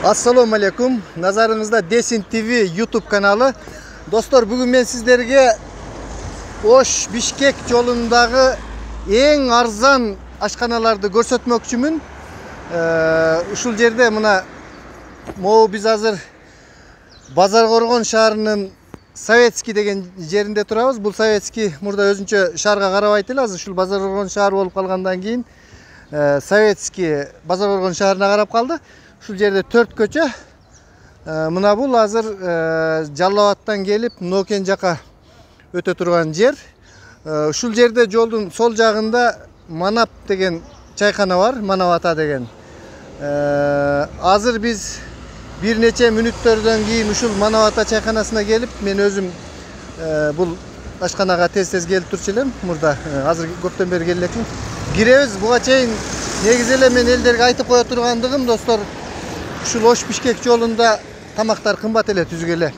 Assalamu alaikum. Nazarınızda Desin TV YouTube kanalı. Dostlar, bugün ben sizlerge Oş Bişkek yolundagı en arzan aşkanalarda görsetmökçümün. Uşul jerde mına biz hazır Bazargorgon şaharının Sovetskiy деген жеринде турабыз. Бул Советский мурда өзүнчө шаарга карабайт эле. Азыр ушул Базаргоргон шаар болуп калгандан кийин Советский Базаргоргон шаарына карап калды. Ушул жерде 4 көчө. Мына бул азыр Жалал-Абадтан келип Нокен жака өтө турган жер. Ушул жерде жолдун сол жагында Манап деген чайкана бар, Манавата деген. Азыр биз bir neçe minüttörden keyin uşul Manavata çaykanasına gelip men özüm bul aşkanaga tez gelip turчу элем. Murda azır köpten beri gelekmin. Girебиз. Буга чейин негизи эле мен элдерге айтып коя тургандыгым, достор, ушул Ош Бишкек жолунда тамактар кымбат эле түзгеле.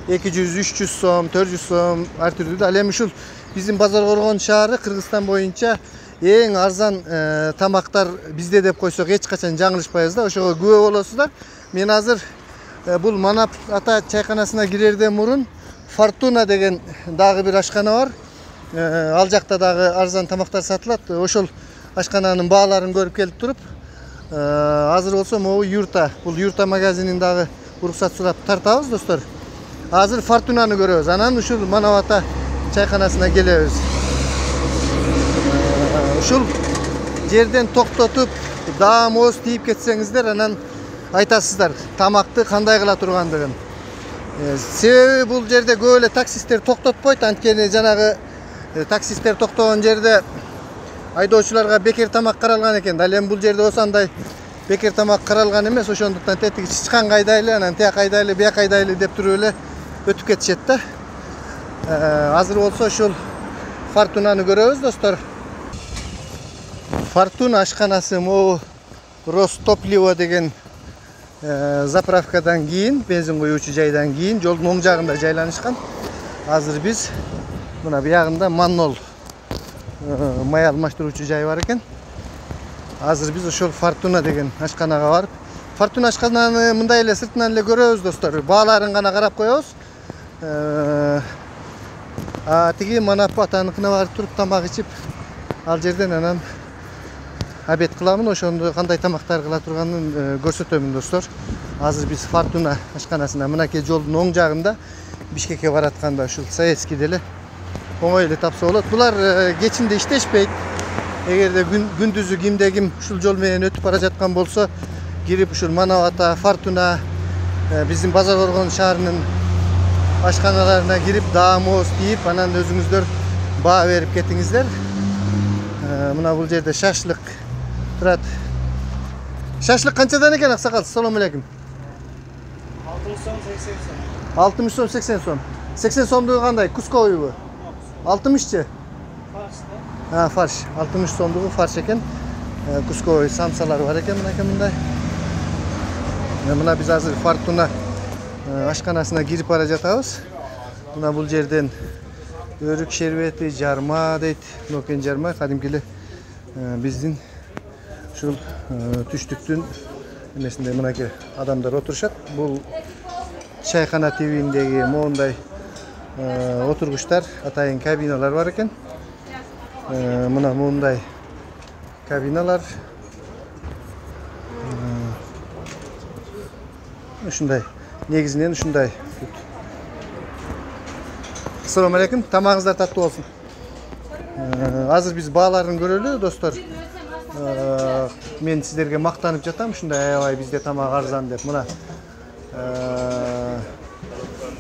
200-300 сом, 400 сом ар түрдүү. Ал эми ушул биздин Базаргоргон шаары Кыргызстан боюнча эң арзан тамактар бизде деп койсок эч качан жаңылышпайбыз да. Ошого күбө болосуздар. Men hazır bul Manavata çaykanasına girerden murun Fortuna деген dagı bir aşkana var. Al jakta dagı arzan tamaktar satılat. Oşol aşkananın bağlarını görüp kelip turup hazır olsam o yurta. Bul yurta magazinin dagı ruhsat surap tartabız dostlar. Hazır Fortuna'nı görüyoruz. Anan uşul Manavata çaykanasına geliyoruz. Uşul жерден toktatup dağ moz deyip ketsеңizdер, anan айтасыздар тамакты кандай кыла тургандыгын. Себеби бул жерде көп эле таксисттер токтотпойт. Анткени жанагы таксисттер токтогон жерде айдоочуларга бекер тамак каралган экен. Ал эми бул жерде осондой бекер тамак каралган эмес. Ошондуктан тетиги чычкан кайдайлы, анан тияк кайдайлы, бияк кайдайлы деп туруп эле өтүп кетишет да. Азыр болсо ушул Fortuna'ны көрөбүз, достор. Fortuna ашканасы могу Ростопливо деген заправкадан кийин, бензин коюучу жайдан кийин жолдун оң жагында жайланышкан. Азыр биз мына биягында Маннол май алмаштыруучу жай бар экен. Азыр биз ошол Fortuna деген ашканага барып, Fortuna ашкананы мындай эле сыртынан эле көрөбүз, достор. Бааларын гана карап коебуз. Тиги Манаватаныкына барып туруп тамак ичип, ал жерден анан обед кыламын. Ошондо кандай тамактар кыла турганын көрсөтөмүн, достор. Азыр биз Fortuna ашканасына мынакей жолдун оң жагында Бишкекке баратканда ушул Советский деле оңой эле тапса болот. Булар кечинде иштешпейт. Эгерде күндүзү кимде ким ушул жол менен өтүп бара жаткан болсо, кирип ушул Манавата, Fortuna, биздин Базаргоргон шаарынын ашканаларына кирип даа моз тийип, анан өзүңүздөр баа берип кетиңиздер. Мына бул жерде шашлык турат. Шашлык канчадан экен, аксакал? Ассаламу алейкум. 60 сом, 80 сом. 80 сомдугу кандай? Кускоюбу? 60чы? Фарш. Фарш. 60 сомдугу фарш экен. Куской самсалар бар экен мындай. Мына биз азыр Fortuna ашканасына кирип бара жатабыз. Мына бул жерден өрүк шербети, жарма дейт, Нокен жарма, кадимкиле биздин ушул түштүктүн эмесинде мынакей адамдар отурушат. Бул чайкана тибиндеги моундай отургучтар, атайын кабиналар бар экен. Мына моундай кабиналар. Ушундай, негизинен ушундай. Assalamu alaikum. Tamağınızlar tatlı olsun. Azır biz bağlarını görölü, dostlar. Men sizlerge maqtanıp jatam, şunday aябай bizde tamaq arzan dep. Mına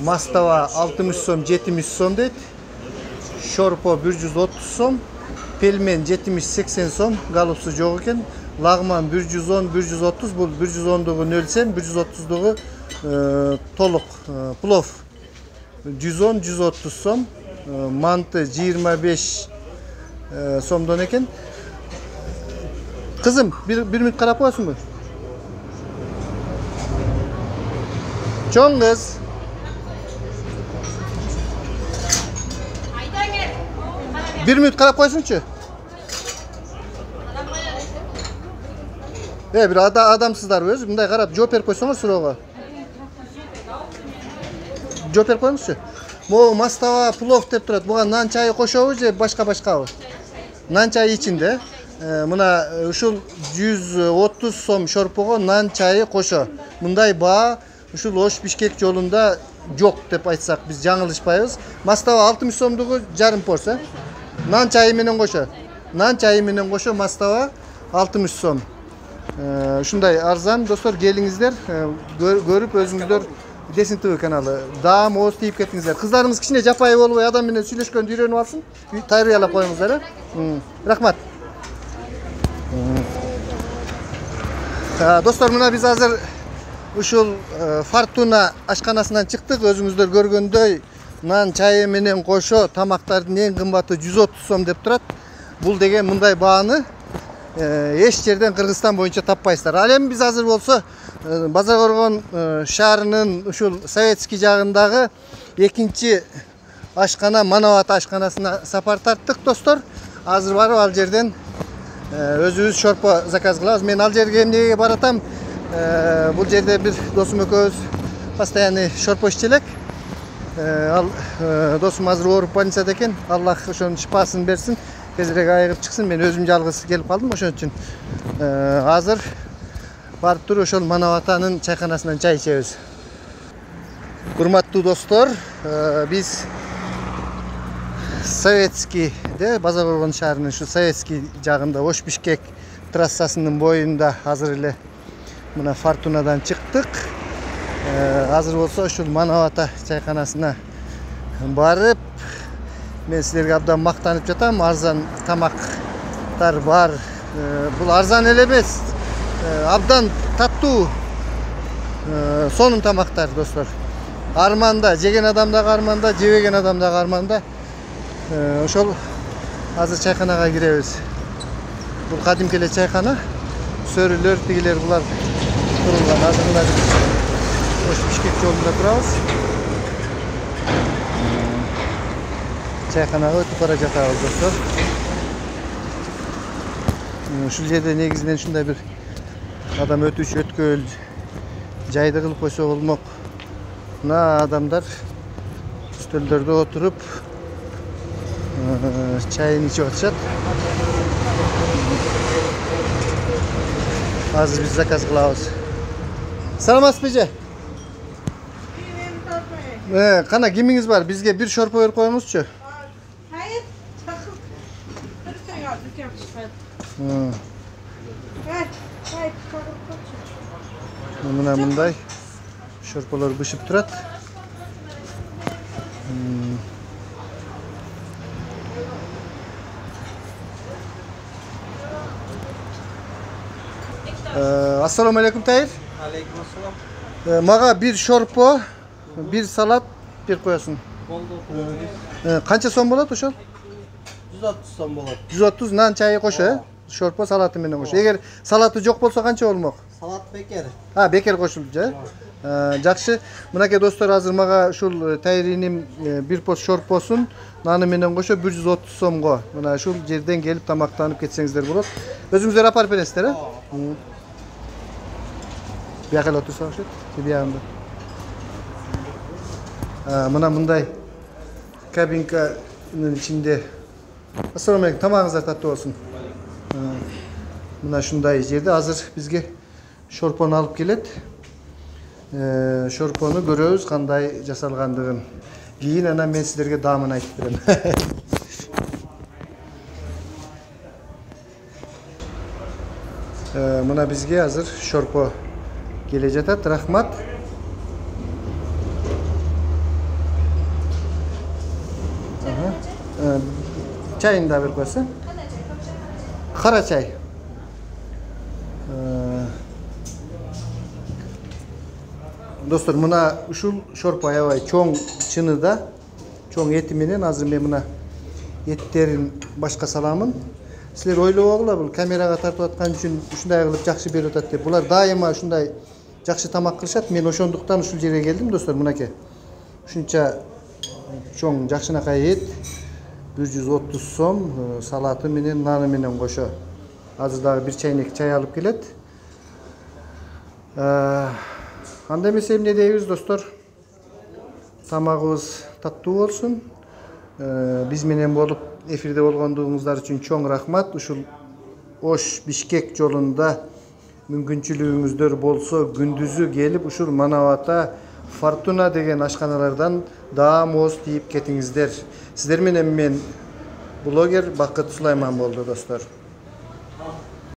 Mastava 60 som, 70 som deyt. Şorpo 130 som, pelmen 70-80 som, galupsu jok eken. Lagman 110-130, bul 110'dugu nölsem, 130'dugu toluk plov 110-130 som, mantı 25 somdan eken. Kızım, bir minut karap koyasın mı? Çoğun kız. Bir minut karap koyasın ki. Bir adamsızlar özü. Bunday qarab joper koysanız suroğa. Joper koymuşsun. Bu mastava plov dep turadi. Buga nan çayı qo'shavi je başka. Nan çayı içinde. Mına uşul 130 so'm şorpoga nan çayı qo'sha. Bunday ba uşul Oş Bişkek yolunda yok dep aytsak biz жаңылышпайбыз. Mastava 60 so'mdugu жарым porsiya. Nan çayı menen qo'sha. Nan çayı menen qo'sha mastava 60 so'm. Şunday arzan dostlar gelingizler görüp özüңүздөр Desin TV kanalı. Dağım oğuz deyip kettingizler. Kızlarımız kişine japayı olmay adam menen süйлөшкөндү үйрөнүп alsın. Tayrıyalap koyuңuzlar. Rahmat. Dostlar mına biz hazır uşul Fortuna aşkanasından çıktık. Özüңүздөр көргөндөй nan çayı menen qo'sho tamaktардын эң кымбаты 130 so'm деп турат. Бул деген мындай бааны эч жерден Кыргызстан боюнча таппайсыздар. Ал эми биз азыр болсо Базаркоргон шаарынын ушул Советский жагындагы экинчи ашкана Манават ашканасына сапар тарттык достор. Азыр барып ал жерден өзүбүз шорпо заказ кылабыз. Мен ал жерге эмнеге баратам? Бул жерде бир досум экөөбүз постоянный шорпо иччи элек. Ал досум азыр ооруп больницада экен. Аллах ошонун шипасын берсин. Тезирээк айыгып чыксын. Мен өзүм жалгыз келип калдым ошон үчүн. Азыр барып туруп ошол Манаватанын чайканасынан чай ичебиз. Урматтуу достор, биз Советскийде Базаркоргон шаарынын ушу Советский жагында Ош Бишкек трассасынын боюнда азыр эле мына Фортунадан чыктык. Азыр болсо ушул Манавата чайканасына барып мен силерге абдан мактанып жатам. Арзан тамактар бар. Бул арзан эле эмес. Абдан таттуу сонун тамактар достор. Арманда, жеген адамдагы арманда, жебеген адамдагы арманда. Ошол азыр чайканага киребиз. Бул кадимки эле чайкана. Сөрүлөр, тигилер булар турулган. Азыр мына Ош Бишкек жолунда турабыз. Чайканага өтүп бара жатабыз достор. Ушул жерде негизинен ушундай бир адам өткөл жайды кылып койсо болмок. Мына адамдар стөлдөрдө отуруп чайын ичип атышат. Азыр биз заказ кылабыз. Саламатсызбы же? Кана кимиңиз бар? Бизге бир шорпо берип коюңузчу. Hayır, takıl. Hadi ya, dükkan çıkar. Hayır, takıl. Mına mınдай şorpolar bışıp turat. Assalamu alaikum Tahir. Aleyküm assalam. Maga bir şorpo, bir salat, bir koyasın. Kança son bolat ошол? 130 so'm bo'ladi. 130 nan çayı qo'sha, şorpo salatı menen qo'sha. Eğer salatı жоқ bolsa kança bolmok? Salat bekер. Ha, bekер qo'shildi. Жакшы. Мынакей достор, азыр мага ушул Тайринин bir pos şorposun nаны менен qo'sha 130 so'mго. Мына ушул жерден келип тамактанып кетсеңиздер болот. Өзүңүздөр апарып бересиздер, а? Бияқел отурса окшойт. Биягында. Мына мындай кабинканын ичинде. Assalamu alaikum. Тамагыңыздар таттуу болсун. Мына ушундай жерде азыр бизге шорпону алып келет. Шорпону көрөбүз кандай жасалгандыгын. Кийин анан мен силерге даамын айтып берем. Мына бизге азыр шорпо келе жатат. Рахмат. Çayını da bir koysun. Kara çay. Dostlar, mına uşul şorpo aябай çoğun çınıda, çoğun eti menen azır men mına etтерин başka salamın. Sizler ойлоп огула, бул камерага тартып аткан үчүн ушундай кылып жакшы берип атат деп. Булар дайыма ушундай жакшы тамак кылышат. Мен ошондуктан ушул жерге келдим достор, мынакей. Ушунча çoğun жакшынакай эт 130 so'm salati менен nаны менен кошо. Азыр дагы bir çaynek çay алып келет. Анда эмесе эмне дейбиз достор? Тамагыбыз таттуу болсун. Биз менен болуп эфирде болгондугуңуздар үчүн чоң рахмат. Ушул Ош Бишкек жолунда мүмкүнчүлүгүңүздөр болсо күндүзү келип ушул Манавата Фортуна деген ашканалардан даа моз тийип кетиңиздер. Сиздер менен мен блогер Бакыт Сулайман болду достор.